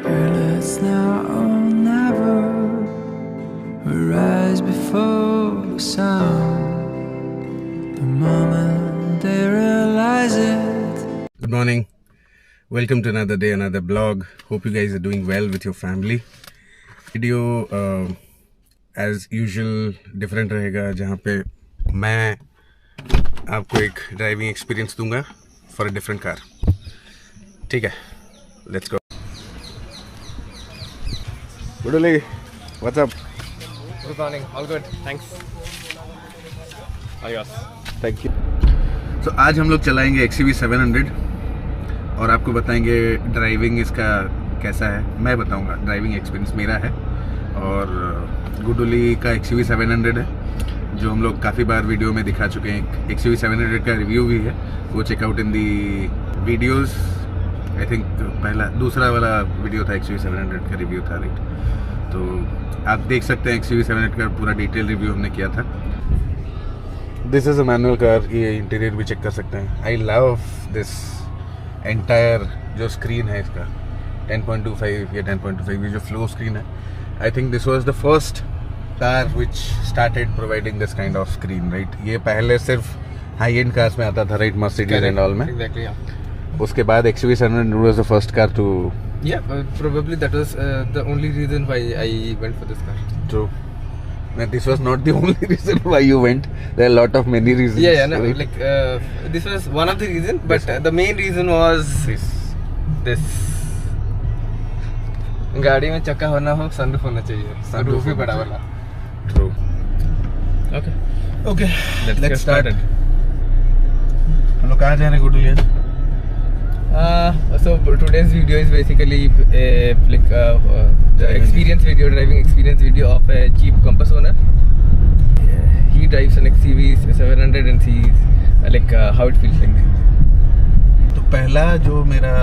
Fearless now or never, we rise before the sound, the moment they realize it. Good morning. Welcome to another day, another blog. Hope you guys are doing well with your family. Video as usual different रहेगा, जहाँ पे मैं आपको एक driving experience दूंगा for a different car. ठीक है, let's go. Goodly, what's up? Good morning. All good. Thanks. Adios. Thank you. तो आज हम लोग चलाएंगे XUV 700 और आपको बताएंगे ड्राइविंग इसका कैसा है. मैं बताऊंगा, ड्राइविंग एक्सपीरियंस मेरा है और गुडली का XUV 700 है जो हम लोग काफ़ी बार वीडियो में दिखा चुके हैं. XUV 700 का रिव्यू भी है, वो check out in the videos. I think दूसरा वाला वीडियो था XUV 700 का रिव्यू था, राइट? तो आप देख सकते हैं XUV 700 का पूरा डिटेल रिव्यू हमने किया था. This is a manual car. ये इंटीरियर भी चेक कर सकते हैं. आई लव दिस एंटायर जो स्क्रीन है इसका 10.25 या 10.25 ये जो फ्लो स्क्रीन है. आई think this was the first car which started providing this kind of screen, right? ये पहले सिर्फ हाई एंड कार्स में आता था, राइट? मर्सिडीज एंड ऑल में. Exactly, yeah. उसके बाद XUV 700 was the first car to... Yeah, probably that was the only reason why I went for this car. True. Now, this was not the only reason why you went. There are a lot of many reasons. Yeah, no, right? like this was one of the reasons, but the main reason was this. गाड़ी में चक्का होना हो, sunroof होना चाहिए. Sunroof भी बड़ा वाला. True. Okay. Let's start. हम लोग कहाँ जा रहे हैं goodly? So today's video is basically like the experience video, driving experience video of a Jeep Compass owner. He drives an XUV 700 and sees like how it feels like. तो पहला जो मेरा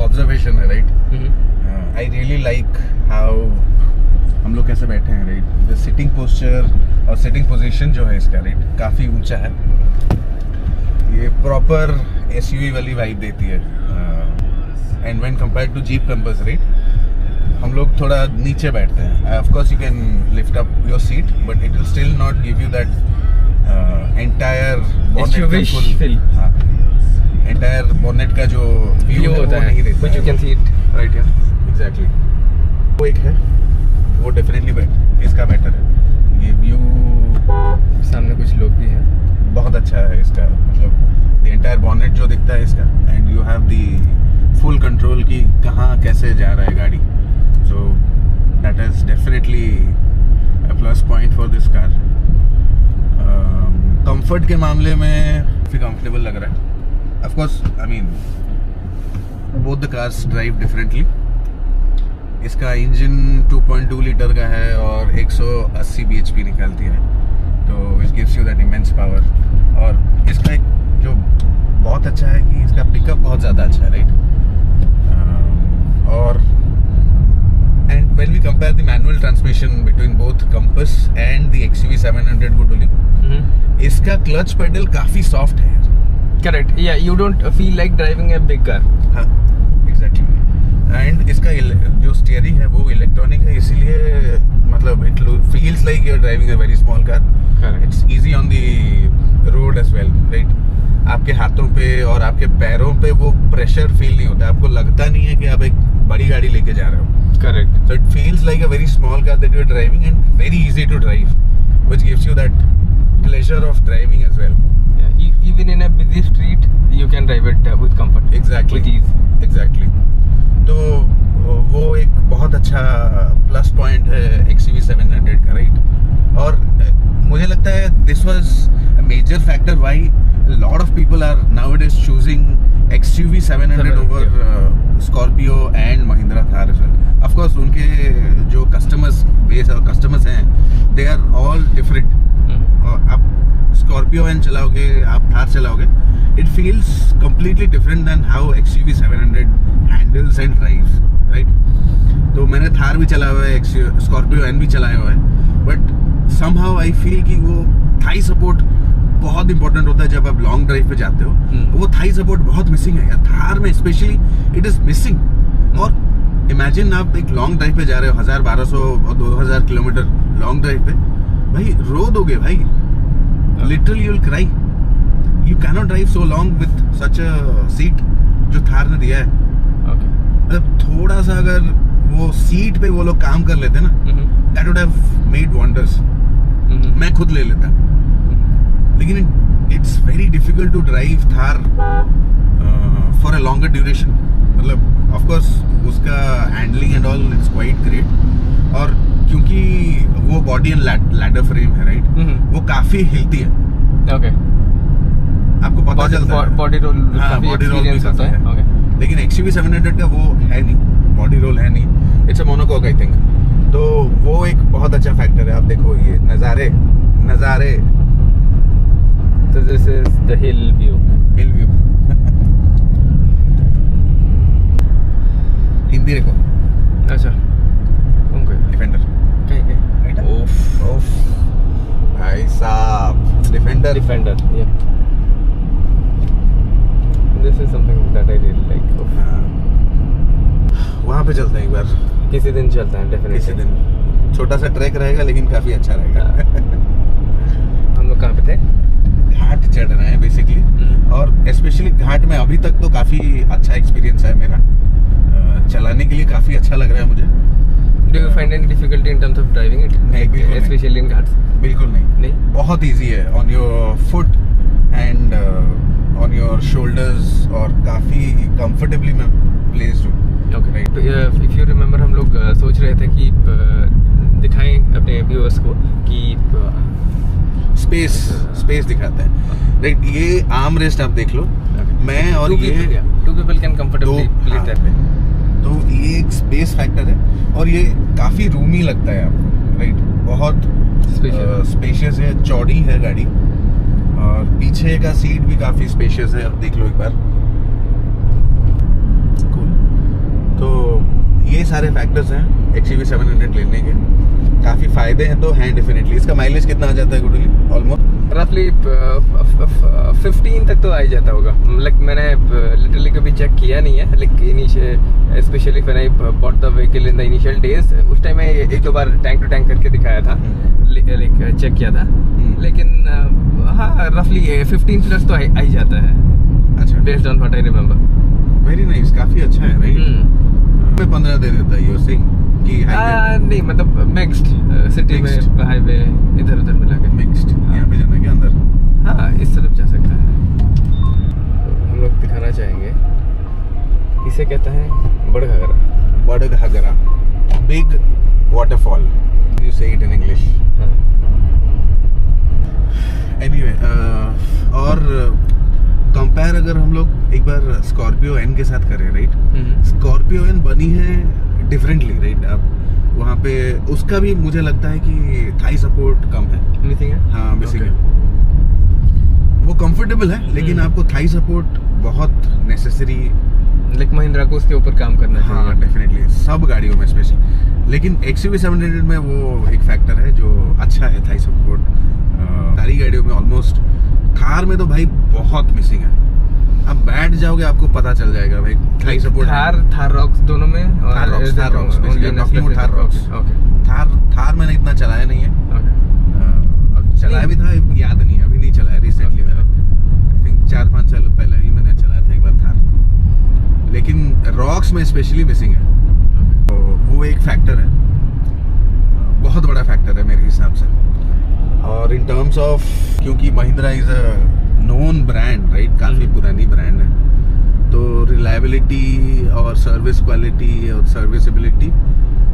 ऑब्जर्वेशन है, right? I really like how हम लोग कैसे बैठे हैं, राइट? द सिटिंग पोस्चर और सिटिंग पोजीशन जो है इसका, राइट, काफ़ी ऊंचा है. ये प्रॉपर SUV वाली वाइब देती है. And when compared to Jeep Compass, right, हम लोग थोड़ा नीचे बैठते हैं. Of course you can lift up your seat but it will still not give you that entire bonnet full. हाँ, एंटायर बॉनेट का जो व्यू होता है, which you can see it right here. Exactly. वो एक है, वो डेफिनेटली इसका बेटर है. ये व्यू, सामने कुछ लोग भी हैं. बहुत अच्छा है इसका, मतलब द एंटायर बॉनेट जो दिखता है इसका, and you have the full control की कहाँ कैसे जा रहा है गाड़ी. So that is definitely a plus point for this car. Comfort के मामले में काफ़ी कंफर्टेबल लग रहा है. Of course I mean both the cars drive differently. इसका इंजन 2.2 लीटर का है और 180 bhp निकालती है, तो which gives you that immense power. और इसका एक जो बहुत अच्छा है कि इसका पिकअप बहुत ज़्यादा अच्छा है, राइट? और and when we compare the manual transmission between both Compass and the XUV 700 गुडली, इसका क्लच पेडल काफ़ी सॉफ्ट है. Correct. Yeah, you don't feel like driving a big car. हाँ, एग्जैक्टली. एंड इसका जो स्टीयरिंग है वो इलेक्ट्रॉनिक है, इसीलिए मतलब it feels like you are driving a very small car. It's easy on the road as well, right? आपके हाथों पे और आपके पैरों पे वो प्रेशर फील नहीं होता. आपको लगता नहीं है कि आप एक बड़ी गाड़ी लेके जा रहे हो. Correct. So it feels like a very small car that you are driving and very easy to drive, which gives you that pleasure of driving as well. Yeah, even in a busy street, you can drive it with comfort. Exactly. With ease. Exactly. तो वो एक बहुत अच्छा plus point है XUV 700 का, right? और मुझे लगता है this was a major factor why lot of people are nowadays choosing XUV 700 over Scorpio and Mahindra Thar as well. Of course उनके जो कस्टमर्स बेस और कस्टमर्स हैं, दे आर ऑल डिफरेंट. आप स्कॉर्पियो एंड चलाओगे, आप थार चलाओगे, it feels completely different than how XUV 700 handles and drives, right? तो मैंने थार भी चलाया हुआ है, स्कॉर्पियो एन भी चलाया हुआ है, बट somehow I feel कि वो थाई सपोर्ट बहुत इंपॉर्टेंट होता है जब आप लॉन्ग ड्राइव पे जाते हो. वो थाई सपोर्ट बहुत मिसिंग है यार थार में, स्पेशली इट इज मिसिंग. और इमेजिन आप एक लॉन्ग ड्राइव पे जा रहे हो 1000-1200 और 2000 किलोमीटर लॉन्ग ड्राइव पे, भाई रो दोगे भाई, literally you will cry. You can not drive so long with such a seat जो थार ने दिया है। मतलब थोड़ा सा अगर वो सीट पे वो लोग काम कर लेते ना, that would have made wonders. मैं खुद ले लेता, लेकिन it's very difficult to drive Thar for a longer duration. मतलब ऑफ कोर्स उसका handling and all it's quite great, और क्योंकि वो बॉडी एंड लैडर फ्रेम है राइट, वो काफी हिलती है। ओके, आपको पता चलता है बॉडी रोल, हाँ बॉडी रोल भी करता है। ओके, लेकिन XUV 700 का वो है नहीं, बॉडी रोल है नहीं, it's a monocoque I think. तो वो एक बहुत अच्छा फैक्टर है। आप देखो ये नज़ारे, so this is the hill view. Hindi देखो, अच्छा कौन कोई डिफेंडर कहीं ओफ भाई साहब, defender yeah, this is something that I really like. वहाँ पे चलते हैं एक बार, किसी दिन चलता है डेफिनेटली। किसी दिन छोटा सा ट्रैक रहेगा लेकिन काफी अच्छा रहेगा। हम लोग कहाँ पे थे? घाट चढ़ रहे हैं बेसिकली, और स्पेशली घाट में अभी तक तो काफी अच्छा एक्सपीरियंस है मेरा, चलाने के लिए काफी अच्छा लग रहा है मुझे। Do you find any difficulty in terms of driving it? नहीं, बिल्कुल नहीं। Especially in ghats? बिल्कुल नहीं, बहुत इजी है on your foot and on your shoulders, और काफी कंफर्टेबली मैं प्लेस्ड हूँ। Okay. If you remember, हम लोग सोच रहे थे कि दिखाएं अपने व्यूअर्स को कि स्पेस दिखाते हैं राइट। ये आर्म रेस्ट आप देख लो, मैं और ये two people can comfortably place that पे। तो ये एक स्पेस फैक्टर है, और ये काफी रूमी लगता है आपको राइट, बहुत स्पेशियस है, चौड़ी है गाड़ी, और पीछे का सीट भी काफी स्पेशियस है। अब देख लो एक बार, तो ये सारे फैक्टर्स हैं XUV 700 लेने के। काफ़ी फ़ायदे हैं तो हैं डेफिनेटली। इसका माइलेज कितना आ जाता है गुडली? ऑलमोस्ट रफली 15 तक तो आ ही जाता होगा। लाइक मैंने लिटरली कभी चेक किया नहीं है, लेकिन specially when I bought the vehicle in the initial days, उस टाइम में एक दो बार टैंक टू टैंक करके दिखाया था, लाइक चेक किया था, लेकिन हाँ रफली 15 प्लस तो आ ही जाता है। अच्छा, based on what I remember. Very nice, काफ़ी अच्छा है राइट। 15 दे देता है, यू सेइंग कि नहीं मतलब मिक्स्ड सिटी में हाईवे इधर उधर मिला के मिक्स्ड। यहाँ पे जाना क्या अंदर? हाँ इस तरफ जा सकता है। तो हम लोग दिखाना चाहेंगे, इसे कहते हैं बड़ घाघरा, बिग वाटरफॉल, यू से इट इन इंग्लिश। एनीवे, और कंपेयर अगर हम लोग एक बार स्कॉर्पियो एन के साथ करें राइट, स्कॉर्पियो एन बनी है डिफरेंटली राइट। अब वहाँ पे उसका भी मुझे लगता है कि थाई सपोर्ट कम है, मिसिंग है। हाँ मिसिंग है। वो कंफर्टेबल है लेकिन आपको थाई सपोर्ट बहुत नेसेसरी, लाइक महिंद्रा को उसके ऊपर काम करना चाहिए। हाँ डेफिनेटली, सब गाड़ियों में स्पेशली, लेकिन XUV 700 में वो एक फैक्टर है जो अच्छा है, थाई सपोर्ट सारी गाड़ियों में ऑलमोस्ट। थार में तो भाई बहुत मिसिंग है, अब बैठ जाओगे आपको पता चल जाएगा भाई थाई सपोर्ट। थार रॉक्स दोनों में, और थार रॉक्स थार मैंने इतना चलाया नहीं है, और चलाया भी था याद नहीं है, अभी नहीं चलाया रिसेंटली मैंने, आई थिंक 4-5 साल पहले ही मैंने चलाया था एक बार थार, लेकिन रॉक्स में स्पेशली मिसिंग है। तो वो एक फैक्टर है, बहुत बड़ा फैक्टर है मेरे हिसाब से। और इन टर्म्स ऑफ, क्योंकि Mahindra is a known brand right, काफ़ी पुरानी ब्रांड है, तो रिलायबिलिटी और सर्विस क्वालिटी और सर्विसेबिलिटी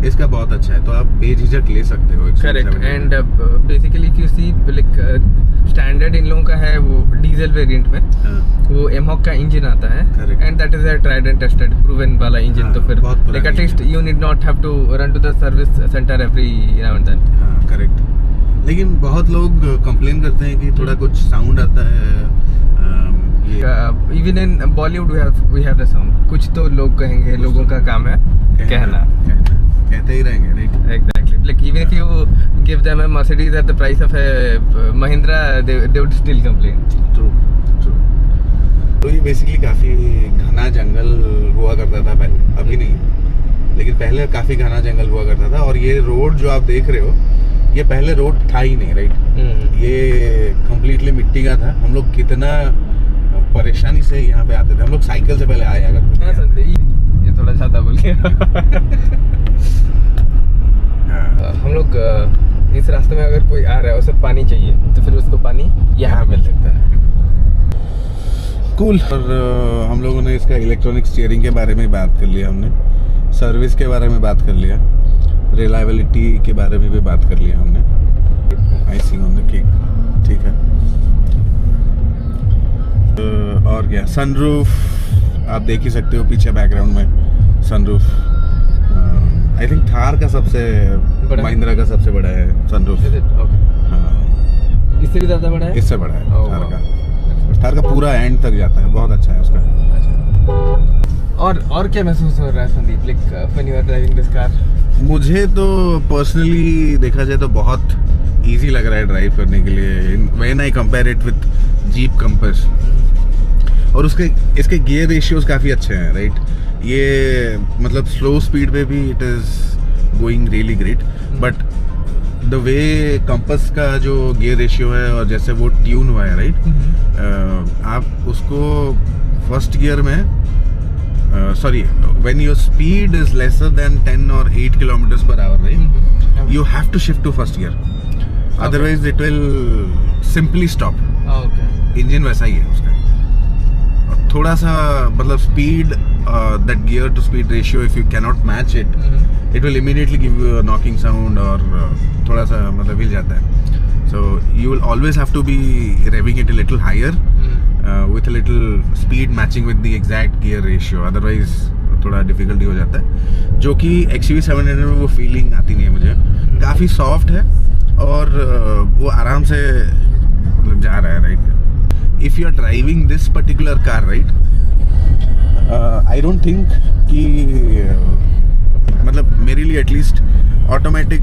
इसका बहुत अच्छा है, तो आप बेझिझक ले सकते हो। Correct. And basically if you see like standard इन लोगों का है वो डीजल वेरिएंट में, वो एमहॉक का इंजन आता है, and that is a tried and tested proven वाला इंजन। तो फिर like at least you need not have to run to the service centre every now and then. हाँ करेक्ट। लेकिन बहुत लोग कंप्लेन करते हैं कि थोड़ा कुछ साउंड आता है। Even in Bollywood we have the sound. कुछ तो लोग कहेंगे, लोगों का काम है कहना, कहते ही रहेंगे right. Exactly, like even if you give them a Mercedes at the price of a Mahindra, they would still complain. True. तो ये बेसिकली काफी घना जंगल हुआ करता था पहले, अभी नहीं, लेकिन पहले काफी घना जंगल हुआ करता था, और ये रोड जो आप देख रहे हो ये पहले रोड था ही नहीं, राइट। ये कंप्लीटली मिट्टी का था। हम लोग कितना परेशानी से यहाँ पे आते थे, हम लोग साइकिल से पहले आया करते थे। ये थोड़ा ज्यादा बोल गया। हम लोग इस रास्ते में अगर कोई आ रहा है उसे पानी चाहिए तो फिर उसको पानी यहाँ मिल सकता है। कूल। और हम लोगों ने इसका इलेक्ट्रॉनिक स्टीयरिंग के बारे में बात कर लिया, हमने सर्विस के बारे में बात कर लिया, रिलायबिलिटी के बारे में भी बात कर लिया हमने। आइसिंग ऑन द केक, ठीक है। और क्या, सनरूफ आप देख ही सकते हो पीछे बैकग्राउंड में सनरूफ। आई थिंक थार का सबसे, महिंद्रा का सबसे बड़ा है सनरूफ। हाँ, इससे भी ज़्यादा बड़ा है? इससे बड़ा है थार का। थार का पूरा एंड तक जाता है, बहुत अच्छा है उसका। और क्या महसूस हो रहा है Sandeep, like when you are driving this car? मुझे तो पर्सनली देखा जाए तो बहुत इजी लग रहा है ड्राइव करने के लिए, when I compare it with jeep compass. और इसके गियर रेशियोज काफ़ी अच्छे हैं, राइट। ये मतलब स्लो स्पीड पे भी it is going really great, but the way compass का जो गियर रेशियो है और जैसे वो ट्यून हुआ है, राइट, आप उसको फर्स्ट गियर में when your speed is lesser than 10 or 8 kilometers per hour, right, you have to shift to first gear, otherwise it will simply stop. Engine वैसा ही है उसका। और थोड़ा सा मतलब speed, that gear to speed ratio, if you cannot match it, it will immediately give you a knocking sound, और थोड़ा सा मतलब हिल जाता है। So you will always have to be revving it a little higher, with a little speed matching with the exact gear ratio, otherwise थोड़ा difficulty हो जाता है, जो कि XUV 700 में वो फीलिंग आती नहीं है मुझे। काफ़ी सॉफ्ट है और वो आराम से मतलब जा रहा है, right. If you are driving this particular car, right, I don't think कि मतलब मेरे लिए एटलीस्ट ऑटोमेटिक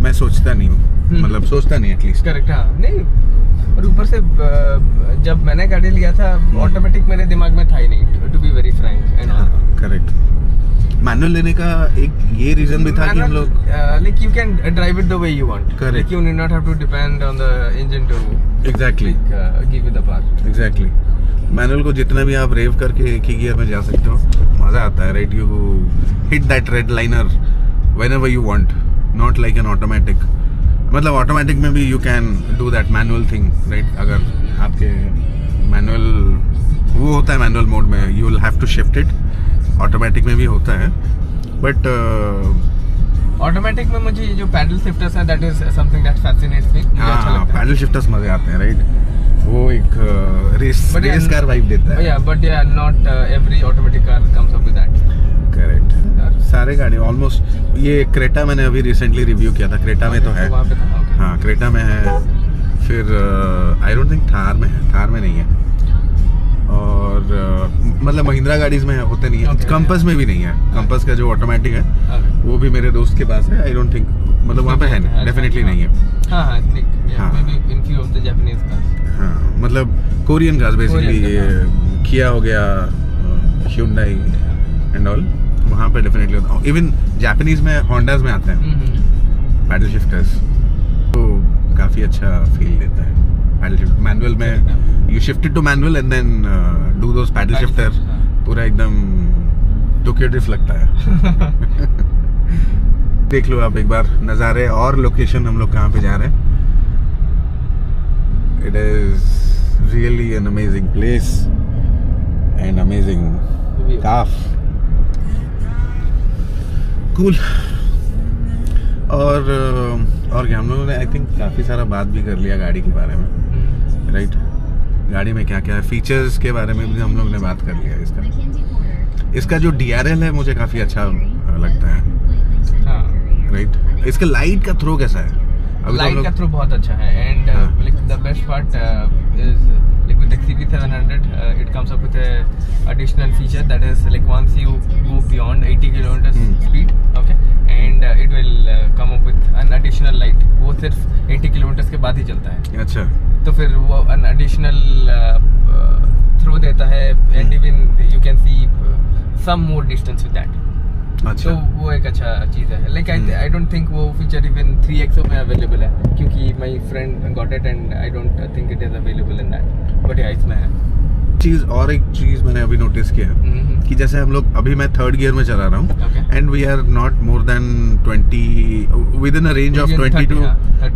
मैं सोचता नहीं हूँ, मतलब सोचता नहीं एटलीस्ट। करेक्ट, हाँ, नहीं। और ऊपर से जब मैंने गाड़ी लिया था ऑटोमेटिक मेरे दिमाग में था ही नहीं, to be very frank. Correct. Manual लेने का एक ये रीजन भी था कि हम लोग like you can drive it the way you want. Correct, you need not have to depend on the engine to exactly give you the power. Exactly. Manual को जितना भी आप रेव करके एक ही गियर में जा सकते हो, मजा आता है, right. You hit that red liner whenever you want, not like an automatic. मतलब ऑटोमेटिक में भी you can do that manual thing, right. अगर आपके मैनुअल वो होता है, मैनुअल मोड में you will have to shift it, automatic में भी होता है, बट ऑटोमेटिक में मुझे ये जो पैडल शिफ्टर्स है that is something that fascinates me. हाँ, पैडल शिफ्टर्स मजे आते हैं, राइट। वो एक रेस कार वाइब देता है। या बट या not every automatic car comes up with that. Correct. सारे गाड़ी ऑलमोस्ट, ये क्रेटा मैंने अभी रिसेंटली रिव्यू किया था, क्रेटा में तो है। हाँ, क्रेटा में है, फिर आई डोंट थिंक थार में है, थार में नहीं है, और मतलब महिंद्रा गाड़ीज में होते नहीं है। कंपास में भी नहीं है, कंपास का जो ऑटोमेटिक है वो भी मेरे दोस्त के पास है। आई डोंट थिंक मतलब वहाँ पे है, डेफिनेटली नहीं है। हाँ, मतलब कोरियन कार्स बेसिकली, किया हो गया, Hyundai एंड ऑल, वहाँ पे डेफिनेटली होता है। इवन जापानीज में, होंडाज में आते हैं पैडल शिफ्टर्स, तो काफ़ी अच्छा फील देता है पैडल शिफ्ट। मैनुअल में you shifted to manual and then do those paddle shifter, पूरा एकदम टोक्योटिव लगता है। देख लो आप एक बार नज़ारे और लोकेशन, हम लोग कहाँ पे जा रहे हैं। It is really an amazing place and amazing calf. Cool. और क्या, हम लोगों ने आई थिंक काफ़ी सारा बात भी कर लिया गाड़ी के बारे में, राइट। गाड़ी में क्या क्या है, फीचर्स के बारे में भी हम लोग ने बात कर लिया। इसका जो DRL है मुझे काफ़ी अच्छा लगता है, राइट। इसका लाइट का थ्रो कैसा है? लाइट का थ्रो बहुत अच्छा है, and like the best part is like with XUV 700 it comes up with a additional feature that is like once you go beyond 80 kilometers speed, okay, and it will come up with an additional light. वो सिर्फ 80 kilometers के बाद ही चलता है। अच्छा, तो फिर वो an additional throw देता है, and even you can see some more distance with that. अच्छा। तो वो एक अच्छा चीज़ है। लाइक आई डोंट थिंक वो फीचर इवन 3XO में अवेलेबल है, क्योंकि my friend got it and I don't think it is available in that, but या इसमें है। एक चीज मैंने अभी नोटिस किया है कि जैसे हम लोग अभी मैं 3rd गियर में चला रहा हूँ and we are not more than 20 within a range of 20 to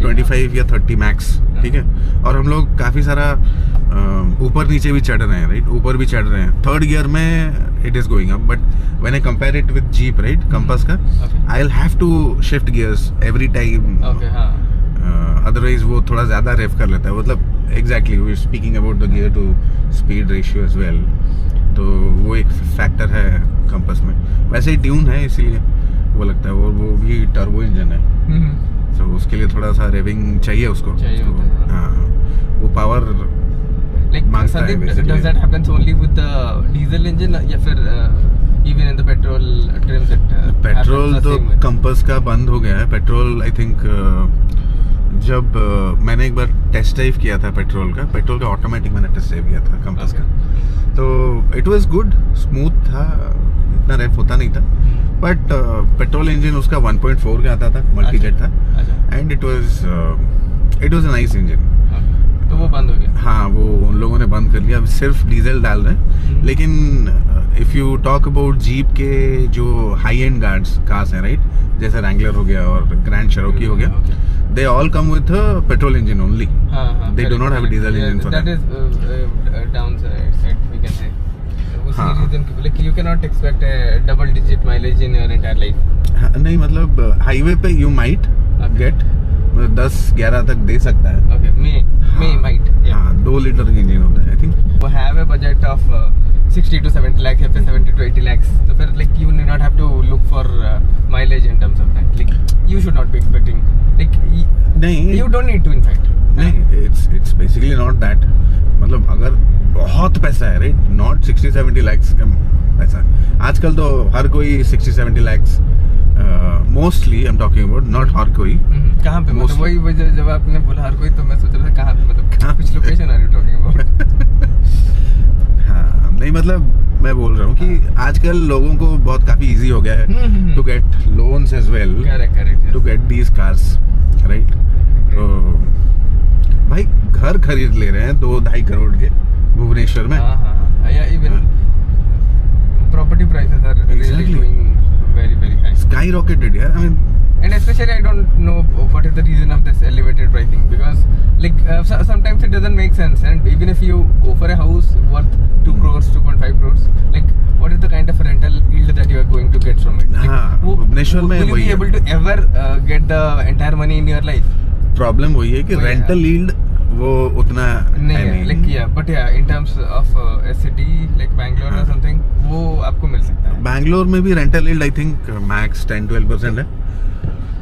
25 या 30 मैक्स, ठीक है। और हम लोग काफी सारा ऊपर नीचे भी चढ़ रहे हैं, राइट, ऊपर भी चढ़ रहे हैं। 3rd गियर में it is going up, but when I compare it with Jeep, right, Compass का, I will have to shift gears every time, otherwise वो थोड़ा ज्यादा रेव कर लेता है। मतलब exactly we are speaking about the gear to speed ratio as well, तो वो एक फैक्टर है कंपास में। वैसे ही ट्यून है इसीलिए वो लगता है, और वो भी टर्बो इंजन है, तो उसके लिए थोड़ा सा रेविंग चाहिए उसको, हाँ, वो पावर मांगता है। Does that happens only with the diesel engine या फिर even in the petrol trims it petrol तो कंपास का बंद हो गया है। पेट्रोल आई थिंक जब मैंने एक बार टेस्ट ड्राइव किया था पेट्रोल का ऑटोमेटिक मैंने टेस्ट ड्राइव किया था कंपास का, तो इट वाज गुड, स्मूथ था, इतना रेफ होता नहीं था। बट पेट्रोल इंजन उसका 1.4 का आता था, मल्टी जेट था, and it was a nice engine. तो वो बंद हो गया। हाँ, वो उन लोगों ने बंद कर लिया, अब सिर्फ डीजल डाल रहे हैं। लेकिन if you talk about jeep के जो हाई एंड कार्स हैं, राइट, जैसे रैंगलर हो गया और ग्रैंड शेरोकी हो गया, they all come with a petrol engine only. They do not have a diesel engine for that. That is downside we can say. उसी reason कि like you cannot expect a double digit mileage in your entire life. नहीं, मतलब highway पे you might get 10-11 तक दे सकता है। Okay, may might. हाँ, 2 litre का इंजन होता है, I think. वो have a budget of 60 to 70 lakhs या फिर 70 to 80 lakhs, तो फिर like you need not have to look for mileage in terms of that. Like you should not be expecting, like नहीं, you don't need to in fact. नहीं, it's basically not that. मतलब अगर बहुत पैसा है, right, not 60-70 lakhs का पैसा। आजकल तो हर कोई 60-70 lakhs, mostly I am talking about, not हर कोई। कहाँ पे? मतलब वही जब आपने बोला हर कोई, तो मैं सोच रहा था कहाँ पे, मतलब कहाँ, कुछ location are you talking about? हाँ, नहीं, मतलब मैं बोल रहा हूँ कि आजकल लोगों को बहुत काफी इजी हो गया है to get loans as well, to get these cars, right. तो भाई घर खरीद ले रहे हैं 2-2.5 करोड़ के भुवनेश्वर में। या even property prices are really going very very high, skyrocketed, yeah, I mean, and especially I don't know what is the reason of this elevated pricing, because like sometimes it doesn't make sense, and even if you go for a house worth 2 crores 2.5 crores, like what is the kind of rental yield that you are going to get from it? Like, Bhubaneswar में will you be able to ever get the entire money in your life? Problem वही है कि rental yield वो उतना नहीं है, like yeah, but yeah, in terms of a city like Bangalore or something, वो आपको मिल सकता है। बैंगलोर में भी rental yield I think max 10-12% है।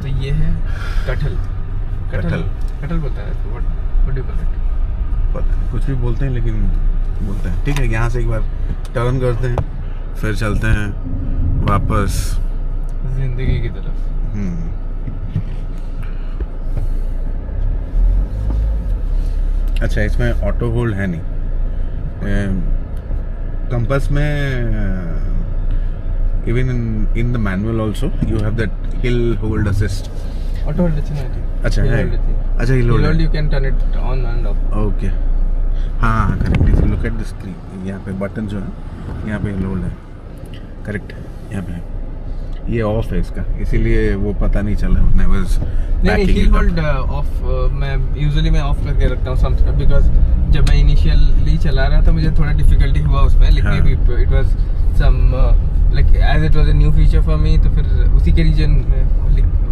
तो ये है कटहल बोलता है, what do you call it? पता नहीं, कुछ भी बोलते हैं, लेकिन बोलते हैं। ठीक है, यहाँ से एक बार टर्न करते हैं, फिर चलते हैं वापस जिंदगी की तरफ। अच्छा, इसमें ऑटो होल्ड है नहीं कंपास में। Even in the manual also you have that hill hold assist. Auto hold है। अच्छा है, अच्छा hill hold you can turn it on and off. Okay, हाँ correct. If you look at the screen, यहाँ पे button जो है, यहाँ पे हिल होल्ड है, करेक्ट, यहाँ पे ये ऑफ है इसका, इसीलिए वो पता नहीं चला। नहीं, हिल होल्ड ऑफ मैं यूजुअली ऑफ करके रखता हूँ, बिकॉज जब मैं इनिशियली चला रहा था मुझे थोड़ा डिफिकल्टी हुआ उसमें, लेकिन it was some like as it was a new feature for me, तो फिर उसी के रीजन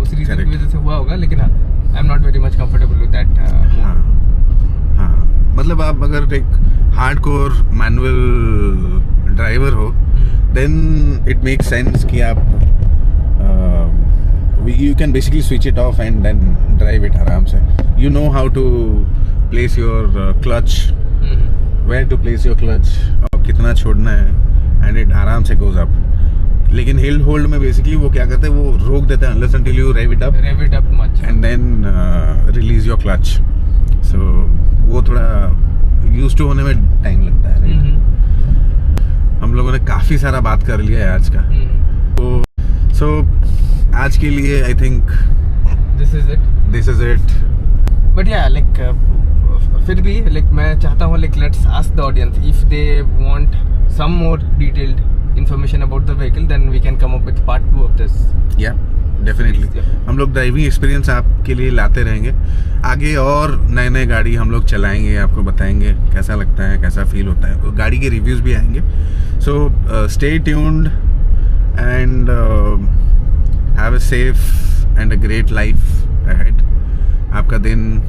उस रीजन की वजह से हुआ होगा। लेकिन हाँ, I am not very much comfortable with that. हाँ, मतलब आप अगर एक हार्डकोर मैनुअल ड्राइवर हो, देन इट मेक्स सेंस कि आप you can basically switch it off and then drive it आराम से। You know how to place your clutch, where to place your clutch, और कितना छोड़ना है, and it आराम से goes up। लेकिन hill hold में basically वो क्या करते हैं, वो रोक देते हैं unless until you rev it up much and then release your clutch। So वो थोड़ा used to होने में टाइम लगता है। हम लोगों ने काफी सारा बात कर लिया है आज का। तो आज के लिए I think this is it but yeah like फिर भी लाइक मैं चाहता हूँ like let's ask the audience if they want some more detailed information about the vehicle then we can come up with part 2 of this. Yeah definitely हम लोग driving experience आपके लिए लाते रहेंगे आगे, और नए नए गाड़ी हम लोग चलाएंगे, आपको बताएंगे कैसा लगता है, कैसा फील होता है, गाड़ी के रिव्यूज़ भी आएंगे। So stay tuned and have a safe and a great life ahead. आपका दिन,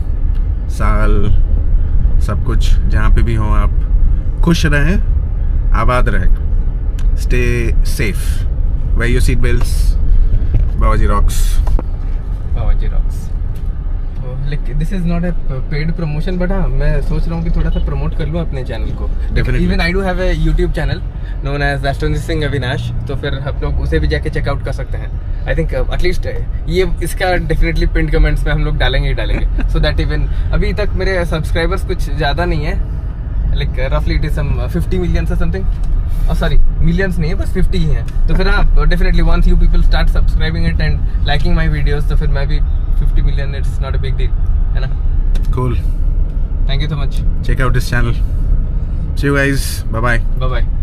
साल, सब कुछ जहाँ पे भी हो आप खुश रहें, आबाद रहें। Stay safe, wear your seat belts. Babaji rocks. Like this is not a paid promotion but हाँ मैं सोच रहा हूँ कि थोड़ा सा प्रमोट कर लूँ अपने चैनल को। Even I do have a YouTube channel known as astronaut Singh Avinash, तो फिर आप लोग उसे भी जाके चेकआउट कर सकते हैं। आई थिंक एटलीस्ट ये इसका डेफिनेटली पिन कमेंट्स में हम लोग डालेंगे ही डालेंगे सो दैट इवन अभी तक मेरे सब्सक्राइबर्स कुछ ज़्यादा नहीं है, लाइक रफली इट इज सम 50 मिलियन से समथिंग, सॉरी मिलियंस नहीं है बस 50 ही हैं। तो फिर हाँ definitely once you people start subscribing it and liking my videos तो फिर मैं भी 50 million it's not a big deal, है ना। Cool. Thank you so much. Check out this channel. See you guys. Bye bye. Bye bye.